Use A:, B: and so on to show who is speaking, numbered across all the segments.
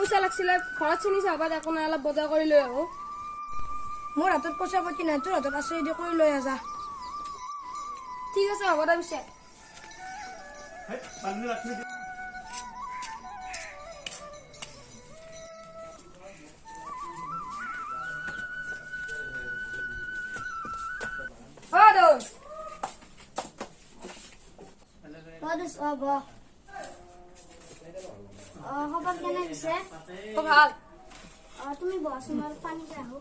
A: পইচা লাগছিলে ঘৰত চিনি চাবা একো নাই অলপ বজাৰ কৰি লৈ আহো
B: মোৰ হাতত পইচা পাতি নাই তোৰ হাতত আছে যদি কৰি লৈ আজা
A: ঠিক আছে হ'ব দে পিছে
B: খবৰ কেনে পিছে
A: ভাল
B: তুমি বহাচোন মই পানী খাই আহো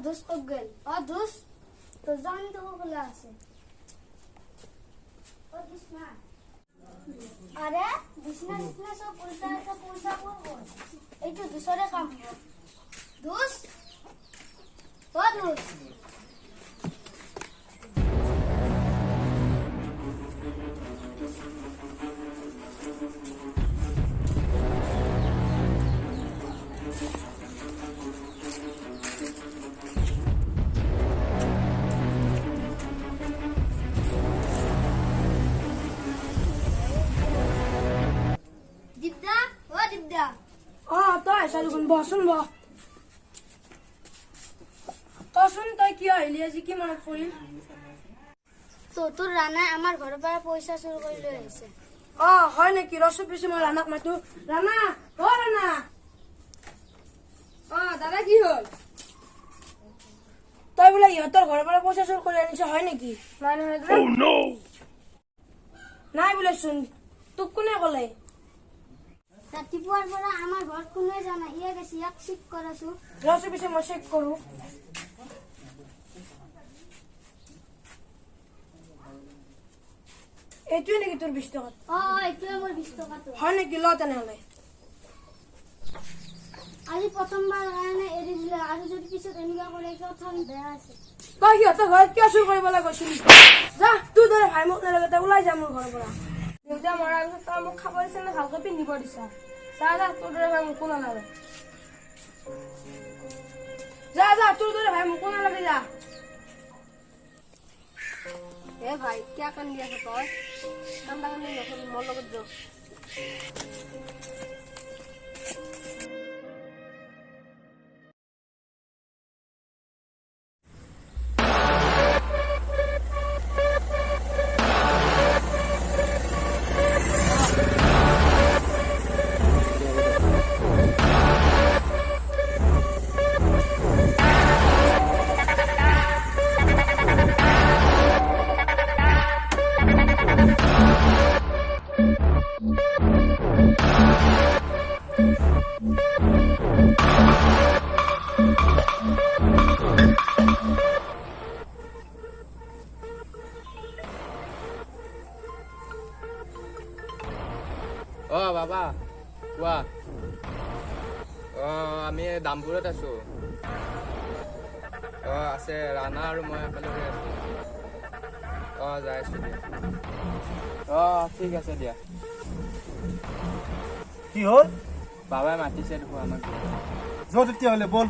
B: दोस्त कब गए दोस्त तो जान तो वो खुला से दोस्त ना अरे बिजनेस सब उल्टा को এই তো दूसरे काम हो दोस्त दोस्त বসুন তসুন তই কি আহিলি আজি কি মনত পৰিল তো তোৰ ৰাণা আমাৰ ঘৰৰ পৰা পইচা চুৰ কৰি লৈ আহিছে হয় নেকি ৰসু পিছে মই ৰাণাক মাতো ৰাণা ৰাণা
A: দাদা কি হল
B: তই বোলে ইহঁতৰ ঘৰৰ পৰা পইচা চুৰ কৰি আনিছ হয় নেকি
A: নাই নহয়
B: নাই বোলে চোন তোক কোনে ক'লে
C: ৰাতিপুৱাৰ পৰা আমাৰ ঘৰত কোনে জানা ইয়াক আছে ইয়াক চেক কৰাছো
B: ৰসু পিছে মই চেক কৰো এইটোৱে নেকি তোৰ 20 টকা
C: এইটোৱে মোৰ 20 টকাটো
B: হয় নেকি ল তেনেহ'লে
C: আজি প্ৰথমবাৰ কাৰণে এৰি দিলে আৰু যদি পিছত এনেকুৱা কৰে কথা বেয়া আছে
B: তই সিহঁতৰ ঘৰত কিয় চুৰ কৰিবলৈ গৈছিলি যা তোৰ দৰে ভাই মোক নালাগে ওলাই যা মোৰ ঘৰৰ পৰা
A: দেউতা মৰাৰ পিছত তই মোক খাব দিছা নে ভালকৈ পিন্ধিব দিছা যা তোৰ দৰে ভাই মোকো নালাগে
B: যা তোৰ দৰে ভাই মোকো নালাগে যা
A: এ ভাই কিয় কান্দি আছ তই কান্দা নকৰি মোৰ লগত যাও
D: বাবা কোৱা আমি দামপুৰত আছো আছে ৰাণা আৰু মই একেলগে আছো যাই আছো দিয়া ঠিক আছে দিয়া
E: কি হ'ল
D: বাবাই মাতিছে দেখো আমাক
E: যোৱা তেতিয়াহ'লে বল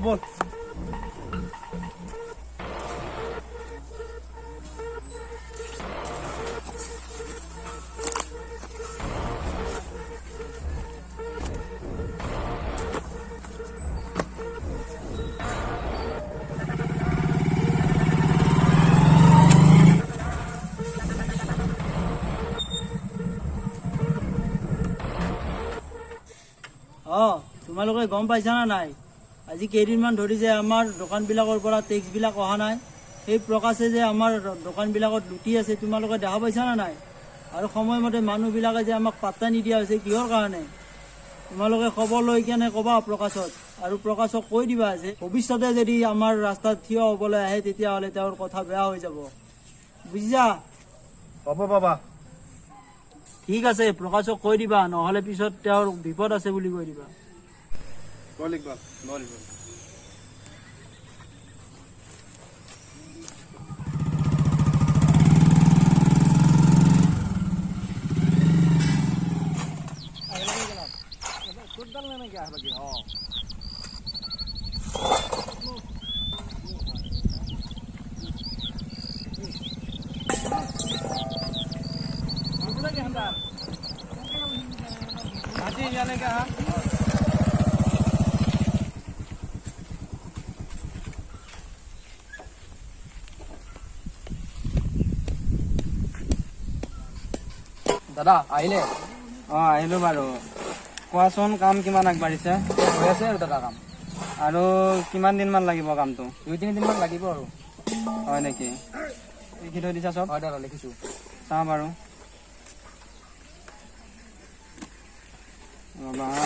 E: তোমালোকে গম পাইছা না নাই আজি কেইদিনমান ধৰি যে আমাৰ দোকানবিলাকৰ পৰা টেক্সবিলাক অহা নাই সেই প্ৰকাশে যে আমাৰ দোকানবিলাকত লুটি আছে তোমালোকে দেখা পাইছা না নাই আৰু সময়মতে মানুহবিলাকে যে আমাক পাত্তা নিদিয়া হৈছে কিহৰ কাৰণে তোমালোকে খবৰ লৈ কেনে ক'বা প্ৰকাশত আৰু প্ৰকাশক কৈ দিবা যে ভৱিষ্যতে যদি আমাৰ ৰাস্তাত থিয় হ'বলৈ আহে তেতিয়াহ'লে তেওঁৰ কথা বেয়া হৈ যাব বুজিছা
F: হ'ব বাবা
E: ঠিক আছে, প্ৰকাশক কৈ দিবা, নহ'লে পিছত তেওঁৰ বিপদ আছে বুলি কৈ দিবা।
D: বল ইকবাল, বল ইকবাল।
F: দাদা আহিলে?
D: আহিলো বাৰু। কোৱাচোন কাম কিমান আগবাঢ়িছে?
F: হৈ আছে আৰু দাদা কাম।
D: আৰু কিমান দিনমান লাগিব কামটো?
F: 2-3 দিনমান লাগিব আৰু।
D: হয় নেকি? লিখি থৈ দিছা চব?
F: হয় দাদা লিখিছো।
D: চাওঁ বাৰু। ৰ'বা হা।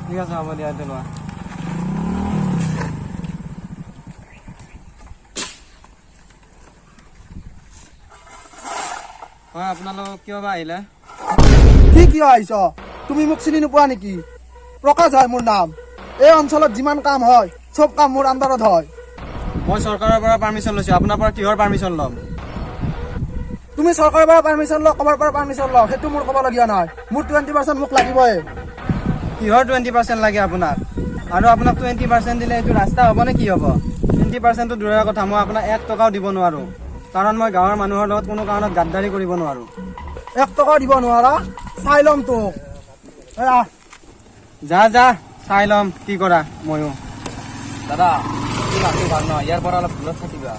D: ঠিক আছে, হ'ব দিয়া, লোৱা। হয়, আপোনালোক কিয় বা আহিলে?
G: কি কিয় আহিছ? তুমি মোক চিনি নোপোৱা নেকি? প্ৰকাশ হয় মোৰ নাম। এই অঞ্চলত যিমান কাম হয় চব কাম মোৰ আণ্ডাৰত হয়।
D: মই চৰকাৰৰ পৰা পাৰ্মিশ্যন লৈছোঁ। আপোনাৰ পৰা কিহৰ পাৰ্মিশ্যন ল'ম?
G: তুমি চৰকাৰৰ পৰা পাৰ্মিশ্যন লোৱা, ক'বাৰ পৰা পাৰ্মিশ্যন লোৱা, সেইটো মোৰ ক'বলগীয়া নাই। মোৰ 20% মোক লাগিবই।
D: কিহৰ 20% লাগে আপোনাক? আৰু আপোনাক 20% দিলে এইটো ৰাস্তা হ'ব নে কি হ'ব? 20%টো দূৰৰ কথা, মই আপোনাক 1 টকাও দিব নোৱাৰোঁ। কাৰণ মই গাঁৱৰ মানুহৰ লগত কোনো কাৰণত গাদ্দাৰি কৰিব নোৱাৰোঁ।
G: 1 টকা দিব নোৱাৰা? চাই ল'ম তোক।
D: যা চাই ল'ম কি কৰা ময়ো।
F: দাদা এই মানুহটো ভাল নহয়, ইয়াৰ পৰা অলপ দূৰত থাকিবা।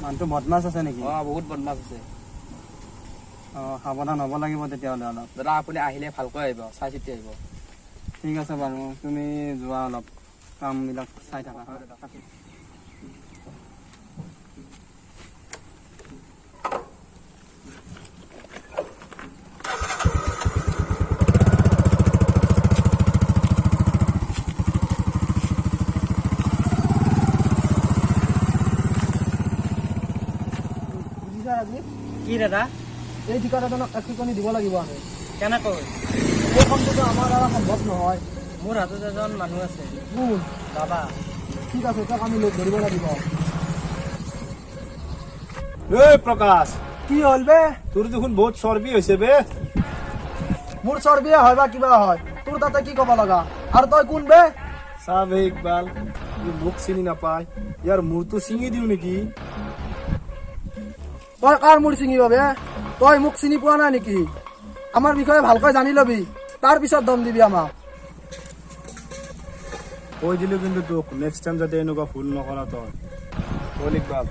D: মানুহটো বদমাছ আছে নেকি?
F: বহুত বদমাছ আছে।
D: সাৱধান হ'ব লাগিব তেতিয়াহ'লে অলপ।
F: দাদা আপুনি আহিলে ভালকৈ আহিব, চাই চিতি আহিব।
D: ঠিক আছে বাৰু, তুমি যোৱা অলপ কামবিলাক চাই থাকা।
G: বুজিছা ৰাজীৱ?
D: কি দাদা?
G: এই ঠিকাদাৰজনক এক টিকনি দিব লাগিব আমি।
D: কেনেকৈ?
G: এই কামটোতো আমাৰ দ্বাৰা সম্ভৱ নহয়।
D: মোৰ হাতত এজন মানুহ আছে।
G: কোন?
D: বাবা।
G: ঠিক আছে, তাক আমি লগ ধৰিব লাগিব।
H: প্ৰকাশ,
G: কি হ'ল বে?
H: তোৰ দেখোন বহুত চৰ্বি হৈছে বে।
G: মোৰ চৰ্বিয়ে হয় বা কিবা হয়, তোৰ তাতে কি ক'ব লগা? আৰু তই কোন বে?
H: চা বে ইকবাল, ই মোক চিনি নাপায়, ইয়াৰ মূৰটো ছিঙি দিওঁ নেকি?
G: তই কাৰ মূৰ ছিঙিব বে? তই মোক চিনি পোৱা নাই নেকি? আমাৰ বিষয়ে ভালকৈ জানি ল'বি, তাৰ পিছত দম দিবি আমাক।
H: কৈ দিলো কিন্তু তোক, নেক্সট টাইম যাতে এনেকুৱা ভুল নকৰা তই। বল ইকবাল।